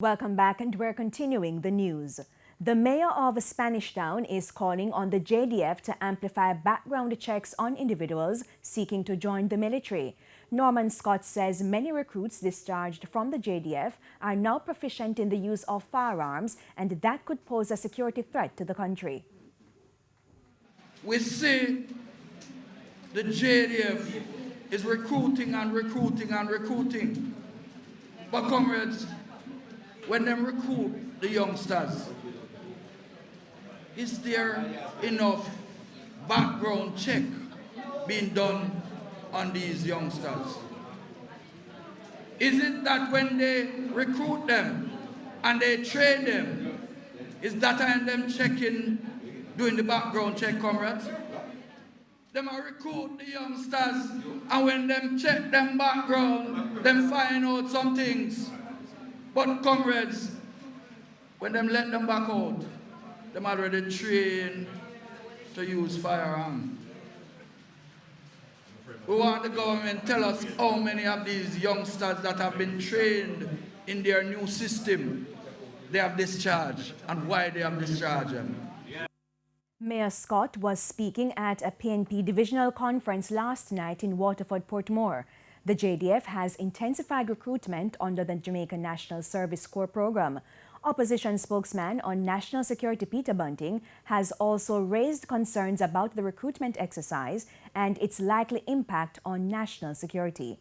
Welcome back, and we're continuing the news. The mayor of Spanish Town is calling on the JDF to amplify background checks on individuals seeking to join the military. Norman Scott says many recruits discharged from the JDF are now proficient in the use of firearms, and that could pose a security threat to the country. We see the JDF is recruiting and recruiting and recruiting. But comrades, when them recruit the youngsters, is there enough background check being done on these youngsters? Is it that when they recruit them and they train them, is that time them checking, doing the background check, comrades? Them are recruit the youngsters, and when them check them background, them find out some things. But comrades, when them let them back out, them already trained to use firearm. We want the government to tell us how many of these youngsters that have been trained in their new system they have discharged, and why they have discharged them. Mayor Scott was speaking at a PNP divisional conference last night in Waterford, Portmore. The JDF has intensified recruitment under the Jamaican National Service Corps program. Opposition spokesman on national security Peter Bunting has also raised concerns about the recruitment exercise and its likely impact on national security.